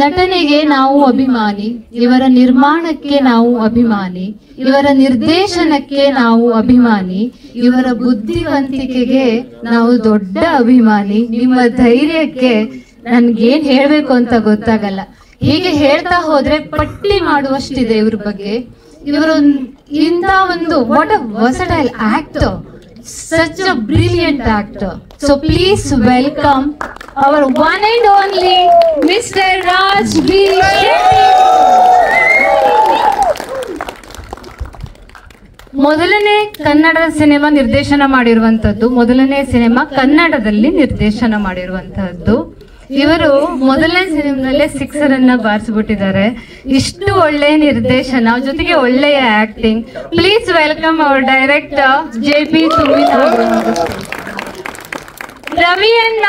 ನಟನೆಗೆ ನಾವು ಅಭಿಮಾನಿ, ಇವರ ನಿರ್ಮಾಣಕ್ಕೆ ನಾವು ಅಭಿಮಾನಿ, ಇವರ ನಿರ್ದೇಶನಕ್ಕೆ ನಾವು ಅಭಿಮಾನಿ, ಇವರ ಬುದ್ಧಿವಂತಿಕೆಗೆ ನಾವು ದೊಡ್ಡ ಅಭಿಮಾನಿ. ನಿಮ್ಮ ಧೈರ್ಯಕ್ಕೆ ನನ್ಗೇನ್ ಹೇಳ್ಬೇಕು ಅಂತ ಗೊತ್ತಾಗಲ್ಲ. ಹೀಗೆ ಹೇಳ್ತಾ ಹೋದ್ರೆ ಪಟ್ಟಿ ಮಾಡುವಷ್ಟಿದೆ ಇವ್ರ ಬಗ್ಗೆ. ಇವರು ಇಂಥ ಒಂದು what a versatile actor, such a brilliant actor. So please welcome our one and only Mr. Raj B. Shetty. ಮೊದಲನೇ ಕನ್ನಡ ಸಿನಿಮಾ ನಿರ್ದೇಶನ ಮಾಡಿರುವಂತದ್ದು, ಮೊದಲನೇ ಸಿನಿಮಾ ಕನ್ನಡದಲ್ಲಿ ನಿರ್ದೇಶನ ಮಾಡಿರುವಂತಹದ್ದು. ಇವರು ಮೊದಲನೇ ಸಿನಿಮಾದಲ್ಲೇ 6 ರನ್ನ ಬಾರಿಸ್ಬಿಟ್ಟಿದ್ದಾರೆ. ಇಷ್ಟು ಒಳ್ಳೆಯ ನಿರ್ದೇಶನ ಜೊತೆಗೆ ಒಳ್ಳೆಯ acting. Please welcome our director JP Thuminad. ರವಿಯಣ್ಣ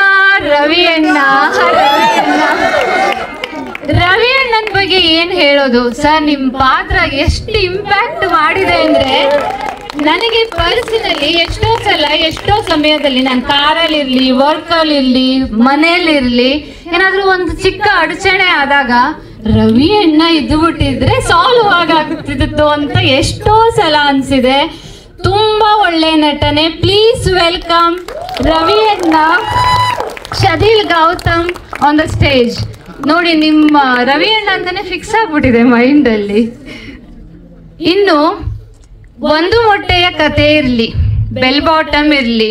ರವಿಯಣ್ಣನ ಬಗ್ಗೆ ಏನ್ ಹೇಳೋದು ಸರ್, ನಿಮ್ ಪಾತ್ರ ಎಷ್ಟು ಇಂಪ್ಯಾಕ್ಟ್ ಮಾಡಿದೆ ಅಂದ್ರೆ, ನನಗೆ ಪರ್ಸನಲಿ ಎಷ್ಟೋ ಸಮಯದಲ್ಲಿ ನಾನು ಕಾರಲ್ಲಿ ಇರ್ಲಿ, ವರ್ಕಲ್ಲಿ ಇರ್ಲಿ, ಮನೇಲಿರ್ಲಿ, ಏನಾದ್ರೂ ಒಂದು ಚಿಕ್ಕ ಅಡಚಣೆ ಆದಾಗ ರವಿ ಅಣ್ಣ ಇದ್ದು ಬಿಟ್ಟಿದ್ರೆ ಸಾಲ್ವ್ ಆಗಾಗ್ತಿತ್ತು ಅಂತ ಎಷ್ಟೋ ಸಲ ಅನ್ಸಿದೆ. ತುಂಬಾ ಒಳ್ಳೆ ನಟನೆ. ಪ್ಲೀಸ್ ವೆಲ್ಕಮ್ ರವಿ ಅಣ್ಣ. ಶದೀಲ್ ಗೌತಮ್ ಆನ್ ದ ಸ್ಟೇಜ್. ನೋಡಿ, ನಿಮ್ಮ ರವಿ ಅಣ್ಣ ಅಂತಾನೆ ಫಿಕ್ಸ್ ಆಗ್ಬಿಟ್ಟಿದೆ ಮೈಂಡ್ ಅಲ್ಲಿ. ಇನ್ನು ಒಂದು ಮೊಟ್ಟೆಯ ಕತೆ ಇರ್ಲಿ, ಬೆಲ್ ಬಾಟಮ್ ಇರ್ಲಿ,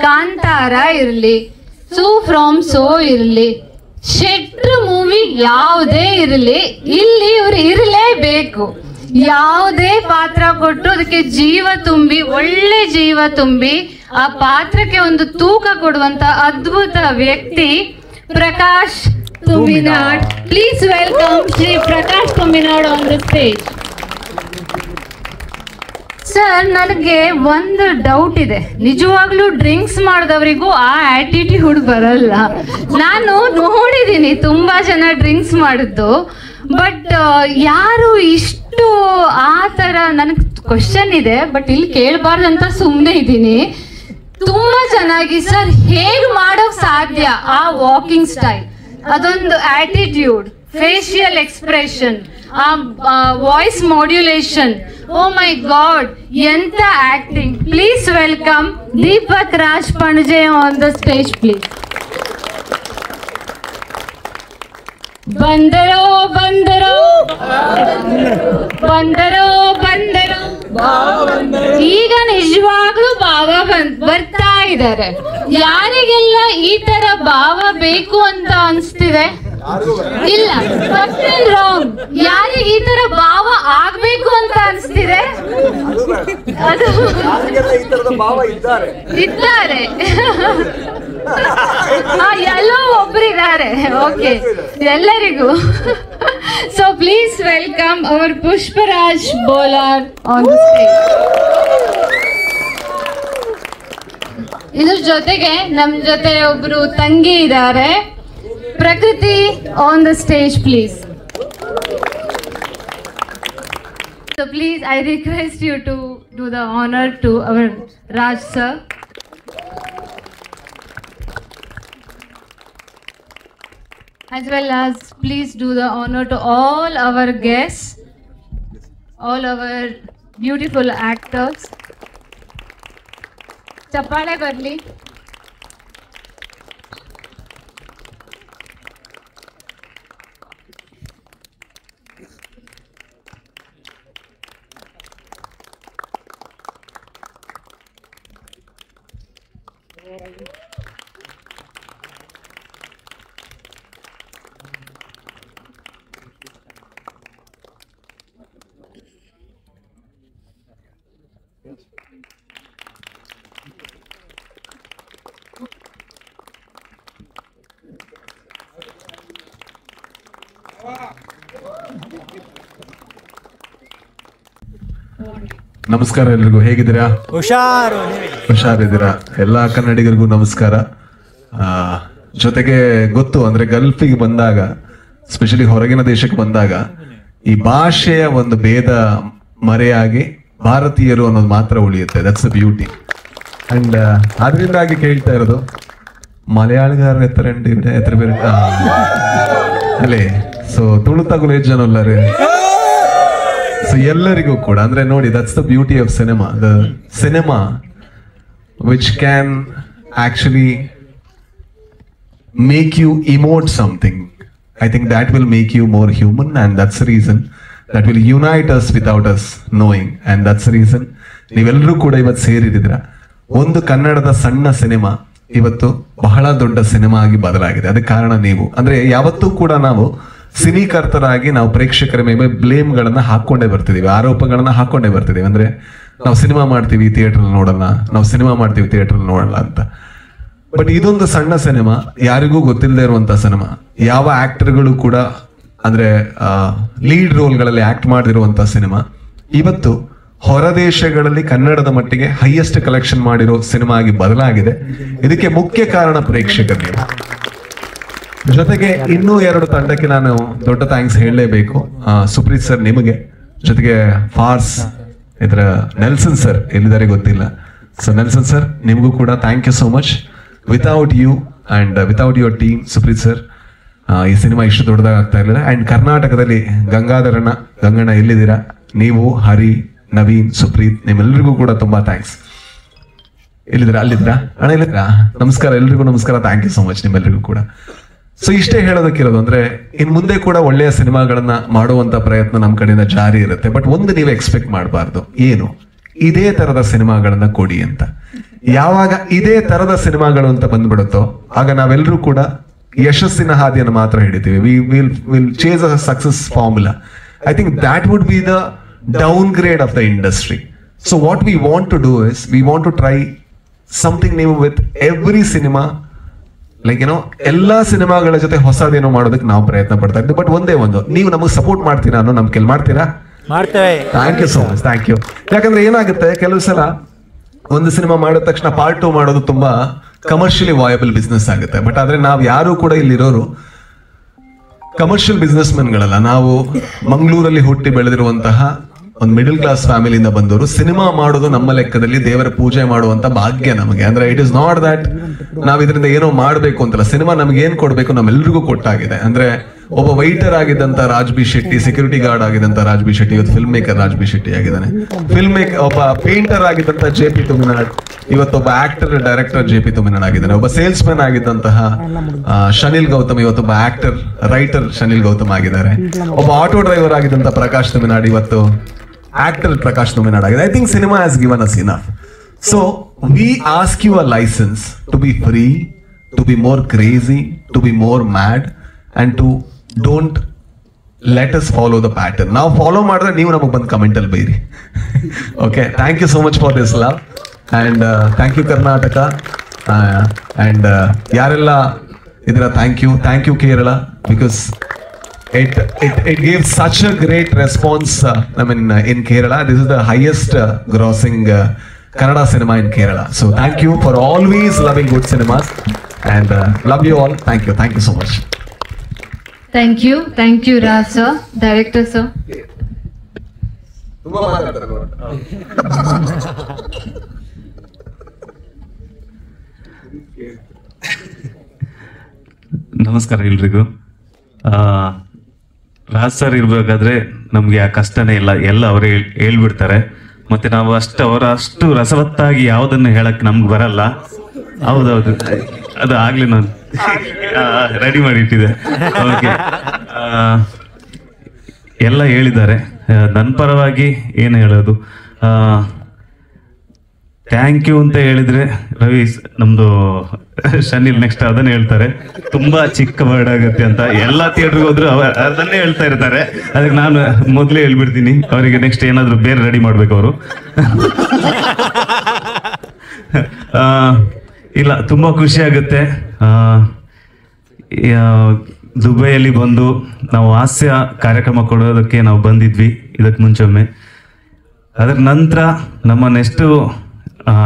ಕಾಂತಾರ ಇರ್ಲಿ, ಸೂ ಫ್ರಾಮ್ ಸೋ ಇರ್ಲಿ, ಶೆಟ್ರ್ ಮೂವಿ ಯಾವುದೇ ಇರಲಿ, ಇಲ್ಲಿ ಇವ್ರು ಇರಲೇಬೇಕು. ಯಾವುದೇ ಪಾತ್ರ ಕೊಟ್ಟು ಅದಕ್ಕೆ ಜೀವ ತುಂಬಿ, ಒಳ್ಳೆ ಜೀವ ತುಂಬಿ ಆ ಪಾತ್ರಕ್ಕೆ ಒಂದು ತೂಕ ಕೊಡುವಂತ ಅದ್ಭುತ ವ್ಯಕ್ತಿ Prakash Thuminad. Please welcome Shri Prakash Thuminad on the stage. Sir, ನನಗೆ ಒಂದು ಡೌಟ್ ಇದೆ. ನಿಜವಾಗ್ಲೂ ಡ್ರಿಂಕ್ಸ್ ಮಾಡಿದವರಿಗೂ ಆ ಆಟಿಟ್ಯೂಡ್ ಬರಲ್ಲ. ನಾನು ನೋಡಿದ್ದೀನಿ ತುಂಬಾ ಜನ ಡ್ರಿಂಕ್ಸ್ ಮಾಡಿದ್ದು, ಬಟ್ ಯಾರು ಇಷ್ಟು ಆ ಥರ, ನನಗೆ ಕ್ವಶನ್ ಇದೆ ಬಟ್ ಇಲ್ಲಿ ಕೇಳಬಾರ್ದಂತ ಸುಮ್ಮನೆ ಇದ್ದೀನಿ. ತುಂಬಾ ಚೆನ್ನಾಗಿ ಸರ್, ಹೇಗೆ ಮಾಡೋಕ್ ಸಾಧ್ಯ? ಆ ವಾಕಿಂಗ್ ಸ್ಟೈಲ್, ಅದೊಂದು ಆಟಿಟ್ಯೂಡ್, ಫೇಶಿಯಲ್ ಎಕ್ಸ್ಪ್ರೆಷನ್, ಆ voice modulation, oh my god, ಎಂತ acting. Please welcome Deepak Raj Panaje on the stage please. ಬಂದರೋ ಬಂದರೋ ಬಂದರೋ ಬಂದರೋ, ಈಗ ನಿಜವಾಗ್ಲೂ ಭಾವ ಬರ್ತಾ ಇದ್ದಾರೆ. ಯಾರಿಗೆಲ್ಲ ಈ ತರ ಭಾವ ಬೇಕು ಅಂತ ಅನ್ಸ್ತಿದೆ? ಇಲ್ಲ, ರಾಂಗ್. ಯಾರಿಗೆ ಈ ತರ ಭಾವ ಆಗ್ಬೇಕು ಅಂತ ಅನ್ಸ್ತಿದೆ? ಅದು ಇದ್ದಾರೆ, ಎಲ್ಲೋ ಒಬ್ರಿದ್ದಾರೆ. ಓಕೆ, ಎಲ್ಲರಿಗೂ. So please welcome hour Pushparaj Bolar on the stage. ಇದ್ರ ಜೊತೆಗೆ ನಮ್ ಜೊತೆ ಒಬ್ರು ತಂಗಿ ಇದ್ದಾರೆ, ಪ್ರಕೃತಿ on the stage please. So please, I request you to do the honor to our Raj sir. As well as please do the honor to all our guests, all our beautiful actors. Chappale barli. ನಮಸ್ಕಾರ ಎಲ್ರಿಗೂ, ಹೇಗಿದ್ದೀರಾ? ಹುಷಾರಿದ್ದೀರಾ? ಎಲ್ಲಾ ಕನ್ನಡಿಗರಿಗೂ ನಮಸ್ಕಾರ. ಜೊತೆಗೆ ಗೊತ್ತು ಅಂದ್ರೆ ಗಲ್ಫಿಗೆ ಬಂದಾಗ, specially ಹೊರಗಿನ ದೇಶಕ್ಕೆ ಬಂದಾಗ, ಈ ಭಾಷೆಯ ಒಂದು ಭೇದ ಮರೆಯಾಗಿ ಭಾರತೀಯರು ಅನ್ನೋದು ಮಾತ್ರ ಉಳಿಯುತ್ತೆ. That's the beauty. ಅಂಡ್ ಅದರಿಂದಾಗಿ ಕೇಳ್ತಾ ಇರೋದು, മലയാളികാർ എത്ര ഉണ്ട് ഇവിടെ? എത്ര പേരുണ്ട്? ಅಲ್ಲೇ ಸೊ ತುಳುತಾಗಲು ಎಷ್ಟು ಜನ ಅಲ್ಲರೇ. ಸೊ ಎಲ್ಲರಿಗೂ ಕೂಡ ಅಂದ್ರೆ ನೋಡಿ, that's the beauty of cinema. The cinema which can actually make you emote something. I think that will make you more human, and that's the reason that will unite us without us knowing, and that's the reason ನೀವೆಲ್ಲರೂ ಕೂಡ ಇವತ್ತು ಸೇರಿದಿದ್ರ. ಒಂದು ಕನ್ನಡದ ಸಣ್ಣ cinema ಇವತ್ತು ಬಹಳ ದೊಡ್ಡ cinema ಆಗಿ ಬದಲಾಗಿದೆ. ಅದಕ್ಕೆ ಕಾರಣ ನೀವು. ಅಂದ್ರೆ ಯಾವತ್ತೂ ಕೂಡ ನಾವು ಸಿನಿಕರ್ತರಾಗಿ ನಾವು ಪ್ರೇಕ್ಷಕರ ಮೇಲೆ ಬ್ಲೇಮ್ ಗಳನ್ನ ಹಾಕೊಂಡೇ ಬರ್ತಿದೀವಿ, ಆರೋಪಗಳನ್ನ ಹಾಕೊಂಡೇ ಬರ್ತಿದೀವಿ. ಅಂದ್ರೆ ನಾವು ಸಿನಿಮಾ ಮಾಡ್ತೀವಿ ಥಿಯೇಟರ್ ನೋಡಲ್ಲ, ನಾವು ಸಿನಿಮಾ ಮಾಡ್ತೀವಿ ಥಿಯೇಟರ್ ನೋಡಲ್ಲ ಅಂತ. ಬಟ್ ಇದೊಂದು ಸಣ್ಣ ಸಿನಿಮಾ, ಯಾರಿಗೂ ಗೊತ್ತಿಲ್ಲದೆ ಇರುವಂತ ಸಿನಿಮಾ. ಯಾವ ಆಕ್ಟರ್ಗಳು ಕೂಡ ಅಂದ್ರೆ ಲೀಡ್ ರೋಲ್ಗಳಲ್ಲಿ ಆಕ್ಟ್ ಮಾಡಿರುವಂತ ಸಿನಿಮಾ ಇವತ್ತು ಹೊರದೇಶಗಳಲ್ಲಿ ಕನ್ನಡದ ಮಟ್ಟಿಗೆ ಹೈಯೆಸ್ಟ್ ಕಲೆಕ್ಷನ್ ಮಾಡಿರೋ ಸಿನಿಮಾ ಆಗಿ ಬದಲಾಗಿದೆ. ಇದಕ್ಕೆ ಮುಖ್ಯ ಕಾರಣ ಪ್ರೇಕ್ಷಕರಿಗೆ. ಜೊತೆಗೆ ಇನ್ನೂ 2 ತಂಡಕ್ಕೆ ನಾನು ದೊಡ್ಡ ಥ್ಯಾಂಕ್ಸ್ ಹೇಳಲೇಬೇಕು. ಸುಪ್ರೀತ್ ಸರ್ ನಿಮಗೆ, ಜೊತೆಗೆ ಫಾರ್ಸ್ ಇದರ ನೆಲ್ಸನ್ ಸರ್ ಎಲ್ಲಿದ್ದಾರೆ ಗೊತ್ತಿಲ್ಲ. ಸೊ ನೆಲ್ಸನ್ ಸರ್ ನಿಮಗೂ ಕೂಡ thank you so much. Without you and without your team Supreeth sir ಈ ಸಿನಿಮಾ ಇಷ್ಟು ದೊಡ್ಡದಾಗ್ತಾ ಇರಲಿಲ್ಲ. ಅಂಡ್ ಕರ್ನಾಟಕದಲ್ಲಿ ಗಂಗಣ್ಣ ಎಲ್ಲಿದ್ದೀರಾ, ನೀವು, ಹರಿ, ನವೀನ್, ಸುಪ್ರೀತ್, ನಿಮ್ಮೆಲ್ಲರಿಗೂ ಕೂಡ ತುಂಬಾ ಥ್ಯಾಂಕ್ಸ್. ಎಲ್ಲಿದ್ದೀರಾ? ಅಲ್ಲಿದ್ದೀರಾ ಅಣ್ಣ? ಇಲ್ಲಿದ್ದೀರಾ? ನಮಸ್ಕಾರ, ಎಲ್ರಿಗೂ ನಮಸ್ಕಾರ. ಥ್ಯಾಂಕ್ ಯು ಸೋ ಮಚ್ ನಿಮ್ಮೆಲ್ಲರಿಗೂ ಕೂಡ. ಸೊ ಇಷ್ಟೇ ಹೇಳೋದಕ್ಕಿರೋದು ಅಂದ್ರೆ ಇನ್ ಮುಂದೆ ಕೂಡ ಒಳ್ಳೆಯ ಸಿನಿಮಾಗಳನ್ನ ಮಾಡುವಂತ ಪ್ರಯತ್ನ ನಮ್ಮ ಕಡೆಯಿಂದ ಜಾರಿ ಇರುತ್ತೆ. ಬಟ್ ಒಂದು ನೀವು ಎಕ್ಸ್ಪೆಕ್ಟ್ ಮಾಡಬಾರ್ದು, ಏನು ಇದೇ ತರದ ಸಿನಿಮಾಗಳನ್ನ ಕೊಡಿ ಅಂತ. ಯಾವಾಗ ಇದೇ ತರದ ಸಿನಿಮಾಗಳು ಅಂತ ಬಂದ್ಬಿಡುತ್ತೋ ಆಗ ನಾವೆಲ್ಲರೂ ಕೂಡ ಯಶಸ್ಸಿನ ಹಾದಿಯನ್ನು ಮಾತ್ರ ಹಿಡಿತೀವಿ. Will chase a success formula. I think that would be the downgrade of the industry. So what we want to do is we want to try something new with every cinema. Like ಏನೋ ಎಲ್ಲಾ ಸಿನಿಮಾಗಳ ಜೊತೆ ಹೊಸದೇನೋ ಮಾಡೋದಕ್ಕೆ ನಾವು ಪ್ರಯತ್ನ ಪಡ್ತಾ ಇದ್ದೀವಿ. But ಒಂದೇ ಒಂದು, ನೀವು ನಮಗೆ ಸಪೋರ್ಟ್ ಮಾಡ್ತೀರಾ ಅನ್ನೋ ನಮ್ ಕೆಲ್ ಮಾಡ್ತೀರಾ? Thank you so much. Thank you. ಯಾಕಂದ್ರೆ ಏನಾಗುತ್ತೆ, ಕೆಲವು ಸಲ ಒಂದು ಸಿನಿಮಾ ಮಾಡಿದ ತಕ್ಷಣ ಪಾರ್ಟ್ 2 ಮಾಡೋದು ತುಂಬಾ ಕಮರ್ಷಿಯಲಿ ವಾಯಬಲ್ ಬಿಸ್ನೆಸ್ ಆಗುತ್ತೆ. ಬಟ್ ಆದ್ರೆ ನಾವು ಯಾರು ಕೂಡ ಇಲ್ಲಿರೋರು ಕಮರ್ಷಿಯಲ್ ಬಿಸ್ನೆಸ್ ಮೆನ್ಗಳಲ್ಲ. ನಾವು ಮಂಗಳೂರಲ್ಲಿ ಹುಟ್ಟಿ ಬೆಳೆದಿರುವಂತಹ ಒಂದು ಮಿಡಲ್ ಕ್ಲಾಸ್ ಫ್ಯಾಮಿಲಿಯಿಂದ ಬಂದವರು. ಸಿನಿಮಾ ಮಾಡೋದು ನಮ್ಮ ಲೆಕ್ಕದಲ್ಲಿ ದೇವರ ಪೂಜೆ ಮಾಡುವಂತ ಭಾಗ್ಯ ನಮಗೆ. ಅಂದ್ರೆ ಇಟ್ ಇಸ್ ನಾಟ್ ದಟ್ ನಾವ್ ಇದರಿಂದ ಏನೋ ಮಾಡ್ಬೇಕು ಅಂತಲ್ಲ. ಸಿನಿಮಾ ನಮ್ಗೆ ಏನ್ ಕೊಡ್ಬೇಕು ನಮ್ಮೆಲ್ರಿಗೂ ಕೊಟ್ಟಾಗಿದೆ. ಅಂದ್ರೆ ಒಬ್ಬ ವೈಟರ್ ಆಗಿದ್ದಂತ Raj B Shetty, security guard ಆಗಿದ್ದಂತ ರಾಜ್ ಬಿ ಶೆಟ್ಟಿ ಇವತ್ತು film maker Raj B Shetty ಆಗಿದ್ದಾನೆ. ಒಬ್ಬ ಪೇಂಟರ್ ಆಗಿದ್ದಂತ JP ತುಮಿನಾಡ್ ಇವತ್ತೊಬ್ಬ ಆಕ್ಟರ್ ಡೈರೆಕ್ಟರ್ JP ತುಮಿನಾಡ್ ಆಗಿದ್ದಾನೆ. ಒಬ್ಬ ಸೇಲ್ಸ್ ಮ್ಯಾನ್ ಆಗಿದ್ದಂತಹ ಶನಿಲ್ ಗೌತಮ್ ಇವತ್ತೊಬ್ಬ ಆಕ್ಟರ್ ರೈಟರ್ ಶನಿಲ್ ಗೌತಮ್ ಆಗಿದ್ದಾರೆ. ಒಬ್ಬ ಆಟೋ ಡ್ರೈವರ್ ಆಗಿದ್ದಂತ ಪ್ರಕಾಶ್ ತುಮಿನಾಡ್ ಇವತ್ತು ಆಕ್ಟರ್ ಪ್ರಕಾಶ್ ತುಮಿನಾಡ್ ಆಗಿದೆ. I think cinema has given us enough. So we ask you a licence to B free, to be more crazy, to be more mad and to don't let us follow the pattern. ನಾವು follow ಮಾಡಿದ್ರೆ ನೀವು ನಮಗೆ ಬಂದು comment ಅಲ್ಲಿ ಬೈರಿ. Okay, thank you so much for this love and thank you Karnataka and ಯಾರೆಲ್ಲ ಇದರ thank you Kerala, because it gave such a great response. I mean in Kerala this is the highest grossing Kannada cinema in Kerala. So thank you for always loving good cinemas and love you all. Thank you so much. Thank you Raj sir, director sir. ತುಂಬಾ ಮಾತಾಡ್ತಾರೆ. ನಮಸ್ಕಾರ ಎಲ್ರಿಗೂ. Raj sir ಇರ್ಬೇಕಾದ್ರೆ ನಮ್ಗೆ ಆ ಕಷ್ಟನೇ ಇಲ್ಲ, ಎಲ್ಲ ಅವರೇ ಹೇಳ್ಬಿಡ್ತಾರೆ. ಮತ್ತೆ ನಾವು ಅಷ್ಟು ರಸವತ್ತಾಗಿ ಯಾವುದನ್ನು ಹೇಳಕ್ ನಮ್ಗೆ ಬರಲ್ಲ. ಹೌದೌದು, ಅದು ಆಗ್ಲಿ ನಾನು ರೆಡಿ ಮಾಡಿ ಇಟ್ಟಿದೆ. ಓಕೆ, ಎಲ್ಲ ಹೇಳಿದ್ದಾರೆ. ನನ್ನ ಪರವಾಗಿ ಏನು ಹೇಳೋದು, ಥ್ಯಾಂಕ್ ಯು ಅಂತ ಹೇಳಿದ್ರೆ ರವಿ ನಮ್ದು ಶನಿಲ್ ನೆಕ್ಸ್ಟ್ ಅದನ್ನ ಹೇಳ್ತಾರೆ, ತುಂಬಾ ಚಿಕ್ಕ ವರ್ಡ್ ಆಗುತ್ತೆ ಅಂತ. ಎಲ್ಲಾ ಥಿಯೇಟರ್ಗೆ ಹೋದ್ರು ಅದನ್ನೇ ಹೇಳ್ತಾ ಇರ್ತಾರೆ. ಅದಕ್ಕೆ ನಾನು ಮೊದಲೇ ಹೇಳ್ಬಿಡ್ತೀನಿ, ಅವರಿಗೆ ನೆಕ್ಸ್ಟ್ ಏನಾದ್ರು ಬೇರೆ ರೆಡಿ ಮಾಡ್ಬೇಕು ಅವರು. ಇಲ್ಲ, ತುಂಬಾ ಖುಷಿ ಆಗುತ್ತೆ. ದುಬೈಯಲ್ಲಿ ಬಂದು ನಾವು ಹಾಸ್ಯ ಕಾರ್ಯಕ್ರಮ ಕೊಡೋದಕ್ಕೆ ನಾವು ಬಂದಿದ್ವಿ ಇದಕ್ಕೆ ಮುಂಚೊಮ್ಮೆ. ಅದರ ನಂತರ ನಮ್ಮನ್ನೆಷ್ಟು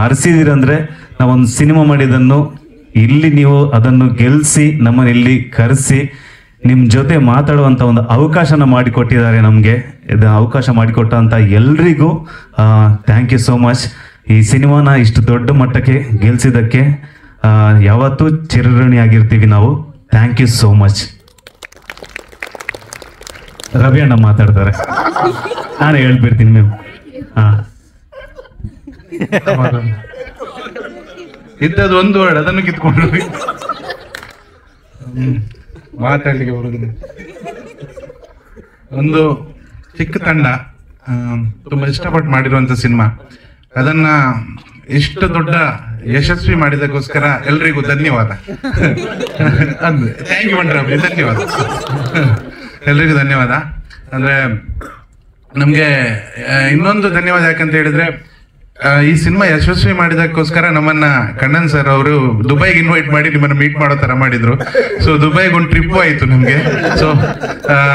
ಅರಸಿದಿರಂದ್ರೆ ನಾವೊಂದು ಸಿನಿಮಾ ಮಾಡಿದ್ದನ್ನು ಇಲ್ಲಿ ನೀವು ಅದನ್ನು ಗೆಲ್ಲಿಸಿ ನಮ್ಮನ್ನು ಇಲ್ಲಿ ಕರೆಸಿ ನಿಮ್ಮ ಜೊತೆ ಮಾತಾಡುವಂಥ ಒಂದು ಅವಕಾಶನ ಮಾಡಿಕೊಟ್ಟಿದ್ದಾರೆ ನಮಗೆ. ಇದು ಅವಕಾಶ ಮಾಡಿಕೊಟ್ಟಂಥ ಎಲ್ರಿಗೂ ಥ್ಯಾಂಕ್ ಯು ಸೋ ಮಚ್. ಈ ಸಿನಿಮಾನ ಇಷ್ಟು ದೊಡ್ಡ ಮಟ್ಟಕ್ಕೆ ಗೆಲ್ಸಿದ್ದಕ್ಕೆ ಯಾವತ್ತೂ ಚಿರಋಣಿಯಾಗಿರ್ತೀವಿ ನಾವು. Thank you so much. Ravi ಅಣ್ಣ ಮಾತಾಡ್ತಾರೆ, ನಾನೇ ಹೇಳ್ಬಿಡ್ತೀನಿ ನೀವು. ಇದ್ದದ್ದು ಒಂದು ವರ್ಡ್ ಅದನ್ನು ಕಿತ್ಕೊಂಡು ಮಾತಾಡ್ಲಿಕ್ಕೆ ಬರುದು. ಒಂದು ಚಿಕ್ಕ ತಂಡ ತುಂಬಾ ಇಷ್ಟಪಟ್ಟು ಮಾಡಿರುವಂತ ಸಿನಿಮಾ, ಅದನ್ನ ಇಷ್ಟು ದೊಡ್ಡ ಯಶಸ್ವಿ ಮಾಡಿದಕ್ಕೋಸ್ಕರ ಎಲ್ರಿಗೂ ಧನ್ಯವಾದ. ಅಂದ್ರೆ ಥ್ಯಾಂಕ್ ಯು ಮಂಡ್ರಾಬ್, ಧನ್ಯವಾದ ಎಲ್ರಿಗೂ ಧನ್ಯವಾದ. ಅಂದ್ರೆ ನಮ್ಗೆ ಇನ್ನೊಂದು ಧನ್ಯವಾದ ಯಾಕಂತ ಹೇಳಿದ್ರೆ, ಈ ಸಿನಿಮಾ ಯಶಸ್ವಿ ಮಾಡಿದಕ್ಕೋಸ್ಕರ ನಮ್ಮನ್ನ ಕಣ್ಣನ್ ಸರ್ ಅವರು ದುಬೈಗೆ ಇನ್ವೈಟ್ ಮಾಡಿ ನಿಮ್ಮನ್ನ ಮೀಟ್ ಮಾಡೋ ತರ ಮಾಡಿದ್ರು. ಸೊ ದುಬೈಗೆ ಒಂದು ಟ್ರಿಪ್ ಆಯ್ತು ನಮ್ಗೆ. ಸೊ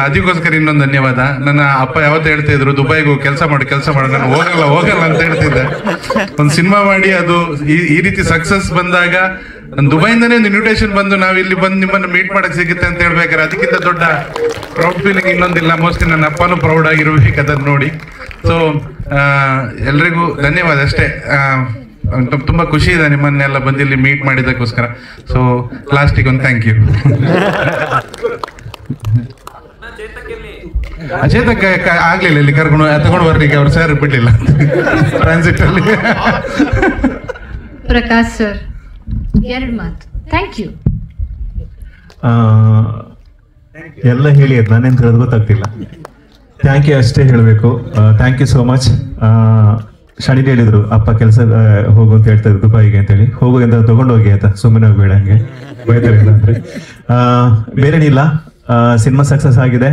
ಅದಕ್ಕೋಸ್ಕರ ಇನ್ನೊಂದು ಧನ್ಯವಾದ. ನನ್ನ ಅಪ್ಪ ಯಾವತ್ತೂ ಹೇಳ್ತಾ ಇದ್ರು, ದುಬೈಗೂ ಕೆಲಸ ಮಾಡು, ನಾನು ಹೋಗಲ್ಲ ಅಂತ ಹೇಳ್ತಿದ್ದೆ. ಒಂದು ಸಿನಿಮಾ ಮಾಡಿ ಅದು ಈ ರೀತಿ ಸಕ್ಸಸ್ ಬಂದಾಗ ದುಬೈಯಿಂದನೇ ಒಂದು ಇನ್ವಿಟೇಷನ್ ಬಂದು ನಾವು ಇಲ್ಲಿ ಬಂದು ನಿಮ್ಮನ್ನು ಮೀಟ್ ಮಾಡಕ್ ಸಿಗುತ್ತೆ ಅಂತ ಹೇಳ್ಬೇಕಾದ್ರೆ ಅದಕ್ಕಿಂತ ದೊಡ್ಡ ಪ್ರೌಡ್ ಫೀಲಿಂಗ್ ಇನ್ನೊಂದಿಲ್ಲ. ಮೋಸ್ಟ್ಲಿ ನನ್ನ ಅಪ್ಪನೂ ಪ್ರೌಡ್ ಆಗಿರ್ಬೇಕು ಅದನ್ನ ನೋಡಿ. ಸೊ ಎಲ್ರಿಗೂ ಧನ್ಯವಾದ ಅಷ್ಟೇ. ತುಂಬಾ ಖುಷಿ ಇದೆ ನಿಮ್ಮನ್ನೆಲ್ಲ ಬಂದು ಇಲ್ಲಿ ಮೀಟ್ ಮಾಡಿದಕ್ಕೋಸ್ಕರ. ಸೊ ಲಾಸ್ಟಿಗೆ ಒಂದು ಥ್ಯಾಂಕ್ ಯು. ಚೇತಕ್ಕೆ ಆಗ್ಲಿಲ್ಲ ಇಲ್ಲಿ ತಗೊಂಡು ಬರ್ಲಿಕ್ಕೆ, ಅವ್ರು ಸರ್ ಬಿಡ್ಲಿಲ್ಲ ಟ್ರಾನ್ಸಿಟ್ ಅಲ್ಲಿ. ಪ್ರಕಾಶ್ ಸರ್ 2 ಮಾತು. Thank you. ಎಲ್ಲ ಹೇಳಿ ಅದು ನಾನೇನು ಹೇಳೋದು ಗೊತ್ತಾಗ್ತಿಲ್ಲ. ಥ್ಯಾಂಕ್ ಯು ಅಷ್ಟೇ ಹೇಳಬೇಕು. Thank you so much. ಶನಿಗೆ ಹೇಳಿದ್ರು ಅಪ್ಪ ಕೆಲಸ ಹೋಗು ಅಂತ ಹೇಳ್ತಾ ಇದ್ರು ದುಬೈಗೆ ಅಂತೇಳಿ. ಹೋಗು ಅಂತ ತಗೊಂಡೋಗಿ ಆಯ್ತಾ, ಸುಮ್ಮನೆ ಹೋಗ್ಬೇಡ ಹಂಗೆ ಬೈತಾರೆ ಅಂದ್ರೆ. ಬೇರೇನಿಲ್ಲ, ಸಿನಿಮಾ ಸಕ್ಸಸ್ ಆಗಿದೆ.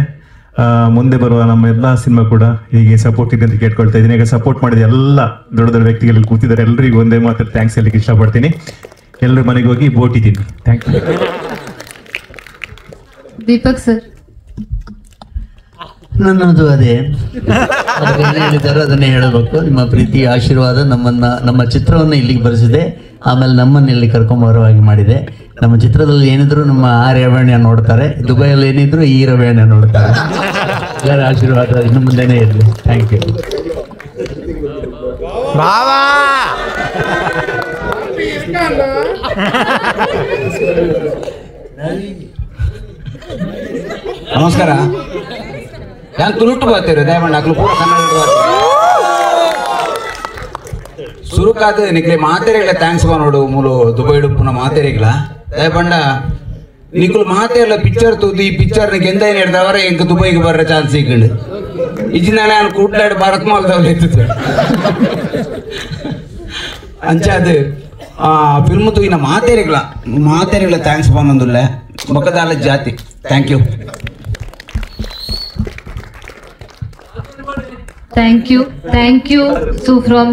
ಮುಂದೆ ಬರುವ ನಮ್ಮ ಎಲ್ಲ ಸಿನಿಮಾ ಕೂಡ ಹೀಗೆ ಸಪೋರ್ಟ್ ಇದೆ ಅಂತ ಕೇಳ್ಕೊಳ್ತಾ ಇದ್ದೀನಿ. ಈಗ ಸಪೋರ್ಟ್ ಮಾಡಿದ ಎಲ್ಲ ದೊಡ್ಡ ದೊಡ್ಡ ವ್ಯಕ್ತಿಗಳಲ್ಲಿ ಕೂತಿದ್ದಾರೆ, ಎಲ್ರಿಗೂ ಒಂದೇ ಮಾತ್ರ ಥ್ಯಾಂಕ್ಸ್ ಹೇಳಲಿಕ್ಕೆ ಇಷ್ಟಪಡ್ತೀನಿ. ಎಲ್ಲರೂ ಮನೆಗೆ ಹೋಗಿ ಬೋಟಿದ್ದೀನಿ. Thank you. ದೀಪಕ್ ಸರ್. ನನ್ನದು ಅದೇ ಹೇಳಿದ್ದಾರೆ, ಅದನ್ನೇ ಹೇಳಬೇಕು. ನಿಮ್ಮ ಪ್ರೀತಿ ಆಶೀರ್ವಾದ ನಮ್ಮ ಚಿತ್ರವನ್ನು ಇಲ್ಲಿಗೆ ಬರೆಸಿದೆ, ಆಮೇಲೆ ನಮ್ಮನ್ನು ಇಲ್ಲಿ ಕರ್ಕೊಂಬರೋವಾಗಿ ಮಾಡಿದೆ. ನಮ್ಮ ಚಿತ್ರದಲ್ಲಿ ಏನಿದ್ರು ನಮ್ಮ ಆ ರವಣ್ಯ ನೋಡ್ತಾರೆ, ದುಬೈಯಲ್ಲಿ ಏನಿದ್ರು ಈ ರವಣ್ಯ ನೋಡ್ತಾರೆ. ಎಲ್ಲರ ಆಶೀರ್ವಾದ ಇನ್ನು ಮುಂದೆನೇ ಇರಲಿ. Thank you. ನಮಸ್ಕಾರ. ನಾನು ತುಳುಟ್ಟು ಬರ್ತೀರಿ ದಯಮಾಡಿ ಅಕ್ಲು ಪೂರ ಕನ್ನಡ ಸುರುಕಾದ ನಿಕ್ಲೆ ಮಾತೆರೆಗಳ ಥ್ಯಾಂಕ್ಸ್ ನೋಡು ಮೂಲು ದುಬೈ ಉಪ್ಪುನ ಮಾತೆರೆಗಳ ದಯಪಂಡ ನಿಕ್ಲು ಮಾತೆಲ್ಲ ಪಿಕ್ಚರ್ ತೂದು ಈ ಪಿಕ್ಚರ್ ಎಂದ ಏನು ಹಿಡ್ದವರ ಎಂಕ ದುಬೈಗೆ ಬರೋ ಚಾನ್ಸ್ ಈಗಂಡು ಇಜಿನಾಳೆ ನಾನು ಕೂಡ್ಲಾಡಿ ಭಾರತ್ ಮಾಲ್ದವ್ರು ಎತ್ತಿತ್ತು ಅಂಚಾದು ಫಿಲ್ಮ್ ತೂಯಿನ ಮಾತೆರೆಗಳ ಥ್ಯಾಂಕ್ಸ್ ಬಂದೊಂದುಲ್ಲ ಮೊಕ್ಕದಾಲ ಜಾತಿ. Thank you. Thank you from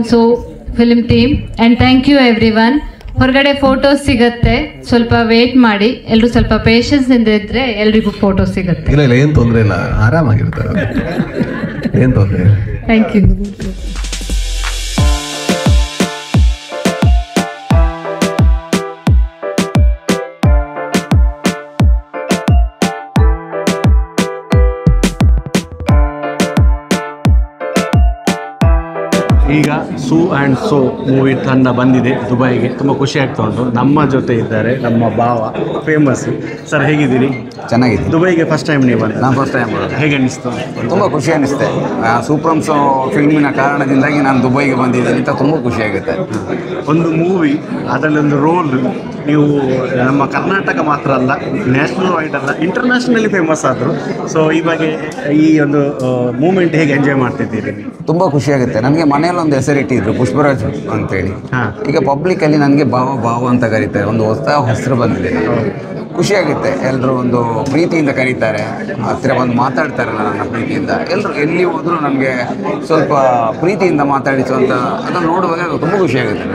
film team and thank you everyone. ಹೊರಗಡೆ ಫೋಟೋಸ್ ಸಿಗತ್ತೆ, ಸ್ವಲ್ಪ ವೇಟ್ ಮಾಡಿ. ಎಲ್ಲರೂ ಸ್ವಲ್ಪ ಪೇಷನ್ಸ್ ಇಂದ ಇದ್ರೆ ಎಲ್ರಿಗೂ ಫೋಟೋ ಸಿಗತ್ತೆ. ಇಲ್ಲ ಏನ್ ತೊಂದ್ರೆ ಇಲ್ಲ, ಆರಾಮಾಗಿರ್ತಾರೆ, ಏನ್ ತೊಂದ್ರೆ. Thank you. ಈಗ ಸೂ ಆ್ಯಂಡ್ ಸೋ ಮೂವಿ ತಂಡ ಬಂದಿದೆ ದುಬೈಗೆ. ತುಂಬ ಖುಷಿ ಆಗ್ತಾ ಉಂಟು. ನಮ್ಮ ಜೊತೆ ಇದ್ದಾರೆ ನಮ್ಮ ಭಾವ ಫೇಮಸ್. ಸರ್ ಹೇಗಿದ್ದೀರಿ? ಚೆನ್ನಾಗಿದೆ. ದುಬೈಗೆ ಫಸ್ಟ್ ಟೈಮ್ ನೀವು ಬಂದ? ನಾನು ಫಸ್ಟ್ ಟೈಮ್. ಹೇಗೆ ಅನ್ನಿಸ್ತು? ತುಂಬ ಖುಷಿ ಅನ್ನಿಸ್ತೆ. ಸೂಪ್ರಮ್ ಸೋ ಫಿಲ್ಮಿನ ಕಾರಣದಿಂದಾಗಿ ನಾನು ದುಬೈಗೆ ಬಂದಿದ್ದೀನಿ ಅಂತ ತುಂಬ ಖುಷಿ ಆಗುತ್ತೆ. ಒಂದು ಮೂವಿ, ಅದರಲ್ಲಿ ಒಂದು ರೋಲ್, ನೀವು ನಮ್ಮ ಕರ್ನಾಟಕ ಮಾತ್ರ ಅಲ್ಲ, ನ್ಯಾಷನಲ್ ವೈಡ್ ಅಲ್ಲ, ಇಂಟರ್ನ್ಯಾಷನಲಿ ಫೇಮಸ್ ಆದರು. ಸೊ ಈ ಬಗ್ಗೆ ಈ ಒಂದು ಮೂಮೆಂಟ್ ಹೇಗೆ ಎಂಜಾಯ್ ಮಾಡ್ತಿದ್ದೀರಿ? ತುಂಬ ಖುಷಿಯಾಗುತ್ತೆ. ನನಗೆ ಮನೆಯಲ್ಲಿ ಒಂದು ಹೆಸರಿಟ್ಟಿದ್ರು ಪುಷ್ಪರಾಜ್ ಅಂತೇಳಿ. ಈಗ ಪಬ್ಲಿಕಲ್ಲಿ ನನಗೆ ಭಾವ ಅಂತ ಕರೀತಾರೆ. ಒಂದು ಹೊಸ ಹೆಸರು ಬಂದಿದೆ. ಖುಷಿಯಾಗುತ್ತೆ. ಎಲ್ಲರೂ ಒಂದು ಪ್ರೀತಿಯಿಂದ ಕರೀತಾರೆ, ಹತ್ತಿರ ಬಂದು ಮಾತಾಡ್ತಾರೆ ನನ್ನ ಪ್ರೀತಿಯಿಂದ. ಎಲ್ಲರೂ ಎಲ್ಲಿ ಹೋದರೂ ನನಗೆ ಸ್ವಲ್ಪ ಪ್ರೀತಿಯಿಂದ ಮಾತಾಡಿಸುವಂಥ ಅದನ್ನು ನೋಡುವಾಗ ತುಂಬ ಖುಷಿಯಾಗುತ್ತೆ.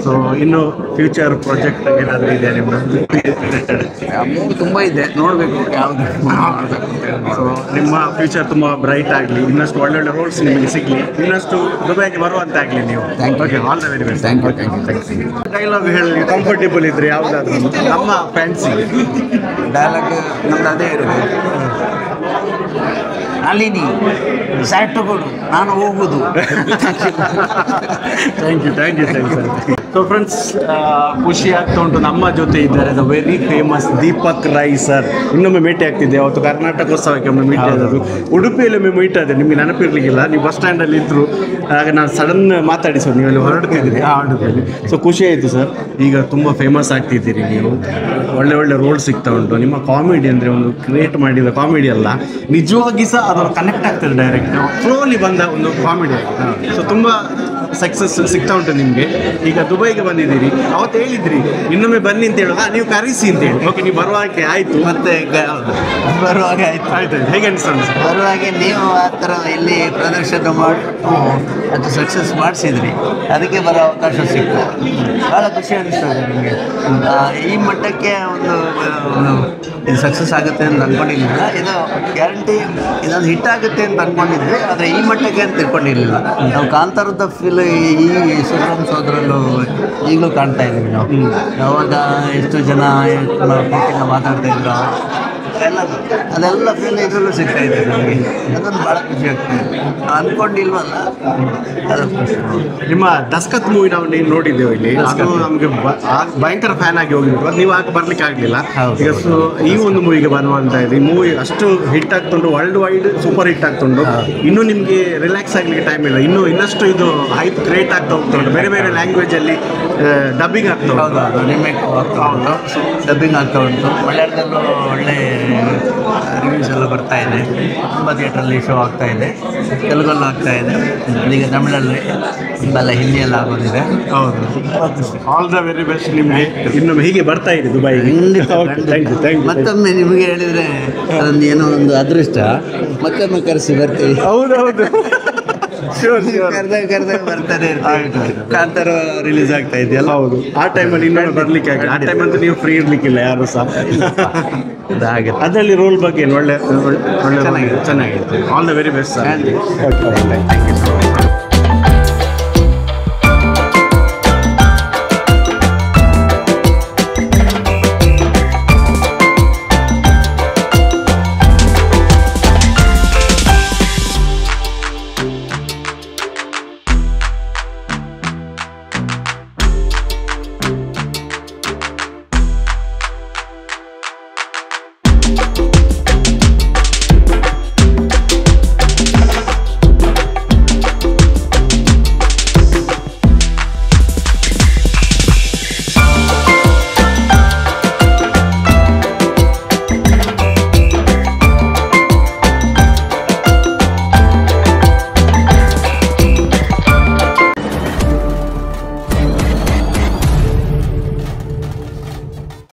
ಸೊ ಇನ್ನು ಫ್ಯೂಚರ್ ಪ್ರಾಜೆಕ್ಟ್ ಏನಾದರೂ ಇದೆ ನಿಮ್ಮದು? ಮೂವಿ ತುಂಬ ಇದೆ, ನೋಡಬೇಕು ಯಾವುದು ಮಾಡಬೇಕು ಅಂತ ಹೇಳಿ. ಸೊ ನಿಮ್ಮ ಫ್ಯೂಚರ್ ತುಂಬ ಬ್ರೈಟ್ ಆಗಲಿ, ಇನ್ನಷ್ಟು ಒಳ್ಳೊಳ್ಳೆ ರೋಲ್ಸ್ ನಿಮಗೆ ಸಿಗಲಿ, ಇನ್ನಷ್ಟು ದುಬೈಗೆ ಬರುವಂತಾಗಲಿ ನೀವು. Okay, all the very best. Thank you. Dialogue ಹೇಳಿ ಕಂಫರ್ಟೇಬಲ್ ಇದ್ರೆ ಯಾವುದಾದ್ರು ನಮ್ಮ ಫ್ಯಾನ್ಸಿಗೆ ಡೈಲಾಗ್ ನಮ್ದು ಅದೇ ಇರೋದು. ಅಲ್ಲಿನಿ ಸ್ಯಾಟ್ ತಗೊಡು, ನಾನು ಹೋಗುದು. Thank you sir. So friends, ಖುಷಿ ಆಗ್ತಾ ಉಂಟು. ನಮ್ಮ ಜೊತೆ ಇದ್ದಾರೆ the very famous Deepak Rai sir. ಇನ್ನೊಮ್ಮೆ ಭೇಟಿ ಆಗ್ತಿದ್ದೆ, ಅವತ್ತು ಕರ್ನಾಟಕೋತ್ಸವಕ್ಕೆ ಒಮ್ಮೆ ಮೀಟ್ ಆದದ್ದು, ಉಡುಪಿಯಲ್ಲಿ ಒಮ್ಮೆ ಮೀಟ್ ಆದೆ, ನಿಮಗೆ ನೆನಪಿರ್ಲಿಕ್ಕಿಲ್ಲ, ನೀವು ಬಸ್ ಸ್ಟ್ಯಾಂಡಲ್ಲಿ ಇದ್ದರು. ಆಗ ನಾನು ಸಡನ್ ಮಾತಾಡಿಸೋದು, ನೀವು ಅಲ್ಲಿ ಹೊರಡ್ತಿದ್ದೀರಿ ಆ ಉಡುಪಿಯಲ್ಲಿ. ಸೊ ಖುಷಿ ಆಯಿತು ಸರ್. ಈಗ ತುಂಬ ಫೇಮಸ್ ಆಗ್ತಿದ್ದೀರಿ ನೀವು, ಒಳ್ಳೆ ಒಳ್ಳೆ ರೋಲ್ ಸಿಗ್ತಾ ಉಂಟು. ನಿಮ್ಮ ಕಾಮಿಡಿ ಅಂದರೆ ಒಂದು ಕ್ರಿಯೇಟ್ ಮಾಡಿದ ಕಾಮಿಡಿ ಅಲ್ಲ, ನಿಜವಾಗಿ ಸಹ ಅದರ ಕನೆಕ್ಟ್ ಆಗ್ತದೆ ಡೈರೆಕ್ಟ್, ಫ್ಲೋಲಿ ಬಂದ ಒಂದು ಕಾಮಿಡಿ ಆಗಿದೆ. ಸೊ ತುಂಬ ಸಕ್ಸಸ್ ಸಿಗ್ತಾ ಉಂಟು ನಿಮಗೆ. ಈಗ ದುಬೈಗೆ ಬಂದಿದ್ದೀರಿ, ಅವತ್ತು ಹೇಳಿದ್ರಿ ಇನ್ನೊಮ್ಮೆ ಬನ್ನಿ ಅಂತ ಹೇಳುವ, ನೀವು ಕರೆಸಿ ಅಂತ ಹೇಳಿ. ಓಕೆ, ನೀವು ಬರುವಾಗೆ ಆಯಿತು, ಮತ್ತೆ ಬರುವಾಗ ಆಯ್ತು. ಆಯ್ತು. ಹೇಗೆ ಅನಿಸ್ತದೆ ಸರ್? ಬರುವಾಗೆ ನೀವು ಆ ಥರ ಇಲ್ಲಿ ಪ್ರದರ್ಶನ ಮಾಡಿ ಅದು ಸಕ್ಸಸ್ ಮಾಡಿಸಿದ್ರಿ, ಅದಕ್ಕೆ ಬರೋ ಅವಕಾಶ ಸಿಕ್ತು. ಭಾಳ ಖುಷಿ ಅನಿಸ್ತದೆ ನಿಮಗೆ. ಈ ಮಟ್ಟಕ್ಕೆ ಒಂದು ಇದು ಸಕ್ಸಸ್ ಆಗುತ್ತೆ ಅಂತ ಅಂದ್ಕೊಂಡಿರಲಿಲ್ಲ. ಇದು ಗ್ಯಾರಂಟಿ ಇದೊಂದು ಹಿಟ್ ಆಗುತ್ತೆ ಅಂತ ಅಂದ್ಕೊಂಡಿದ್ವಿ, ಆದರೆ ಈ ಮಟ್ಟಕ್ಕೆ ಅಂತ ತಿಳ್ಕೊಂಡಿರಲಿಲ್ಲ. ನಾವು ಕಾಂತಾರದ ಫೀಲ್ ಈ ಸುಬ್ರಹ್ಮ ಸೋದರಲ್ಲೂ ಈಗಲೂ ಕಾಣ್ತಾ ಇದ್ದೀವಿ ನಾವು. ಅವಾಗ ಎಷ್ಟು ಜನ ಪ್ರೀತಿಯಿಂದ ಮಾತಾಡ್ತಾ ಇದ್ರು, ಅದೆಲ್ಲ ಫೀಲ್ ಇದರಲ್ಲೂ ಸಿಗ್ತಾ ಇದೆ ನಮಗೆ. ಅದೊಂದು ಭಾಳ ಖುಷಿ ಆಗ್ತದೆ. ಅಂದ್ಕೊಂಡಿಲ್ವಲ್ಲ, ಅದು ಖುಷಿ. ನಿಮ್ಮ ದಸ್ಕತ್ ಮೂವಿ ನಾವು ನೋಡಿದ್ದೇವೆ ಇಲ್ಲಿ, ಅದು ನಮಗೆ ಭಯಂಕರ ಫ್ಯಾನ್ ಆಗಿ ಹೋಗಿತ್ತು. ಅದು ನೀವು ಆಗ ಬರ್ಲಿಕ್ಕೆ ಆಗಲಿಲ್ಲ. ಈಗ ಈ ಒಂದು ಮೂವಿಗೆ ಬರುವಂತ ಇದೆ. ಈ ಮೂವಿ ಅಷ್ಟು ಹಿಟ್ ಆಗ್ತುಂಟು, ವರ್ಲ್ಡ್ ವೈಡ್ ಸೂಪರ್ ಹಿಟ್ ಆಗ್ತುಂಟು. ಇನ್ನೂ ನಿಮಗೆ ರಿಲ್ಯಾಕ್ಸ್ ಆಗಲಿಕ್ಕೆ ಟೈಮ್ ಇಲ್ಲ, ಇನ್ನಷ್ಟು ಇದು ಹೈಪ್ ಕ್ರಿಯೇಟ್ ಆಗ್ತಾ ಹೋಗ್ತಾ ಉಂಟು. ಬೇರೆ ಬೇರೆ ಲ್ಯಾಂಗ್ವೇಜಲ್ಲಿ ಡಬ್ಬಿಂಗ್ ಆಗ್ತಾ ಉಂಟು, ರಿಮೇಕ್ ಆಗ್ತಾ ಉಂಟು, ಡಬ್ಬಿಂಗ್ ಆಗ್ತಾ ಉಂಟು. ಮಲಯಾಳದಲ್ಲೂ ಒಳ್ಳೆ ರಿವ್ಯೂಸ್ ಎಲ್ಲ ಬರ್ತಾ ಇದೆ, ತುಂಬ ಥಿಯೇಟ್ರಲ್ಲಿ ಶೋ ಆಗ್ತಾ ಇದೆ, ತೆಲುಗಲ್ಲೂ ಆಗ್ತಾ ಇದೆ, ಈಗ ತಮಿಳಲ್ಲಿ ಎಲ್ಲ ಹಿಂದಿಯಲ್ಲಿ ಆಗೋದಿದೆ. ಹೌದು. ಆಲ್ ದ ವೆರಿ ಬೆಸ್ಟ್ ನಿಮಗೆ. ಇನ್ನೊಮ್ಮೆ ಹೀಗೆ ಬರ್ತಾ ಇದೆ ದುಬೈಗೆ. ಮತ್ತೊಮ್ಮೆ ನಿಮಗೆ ಹೇಳಿದರೆ ಅದೊಂದು ಏನೋ ಒಂದು ಅದೃಷ್ಟ, ಮತ್ತೊಮ್ಮೆ ಕರೆಸಿ ಬರ್ತೀವಿ. ಹೌದೌದು, ಕರೆದಾಗ ಬರ್ತಾನೆ ಇರ್ತೀವಿ. ಕಾಂತಾರ ರಿಲೀಸ್ ಆಗ್ತಾ ಇದೆಯಲ್ಲ, ಹೌದು. ಆ ಟೈಮಲ್ಲಿ ಇನ್ನೊಂದು ಬರ್ಲಿಕ್ಕೆ ಆಗಿದೆ. ಆ ಟೈಮಂತೂ ನೀವು ಫ್ರೀ ಇರ್ಲಿಕ್ಕಿಲ್ಲ ಯಾರು ಸಹ. ಹಾಗೆ ಅದರಲ್ಲಿ ರೋಲ್ ಬಗ್ಗೆ ಒಳ್ಳೆ ಚೆನ್ನಾಗಿದೆ. All the very best sir. Thank you so much.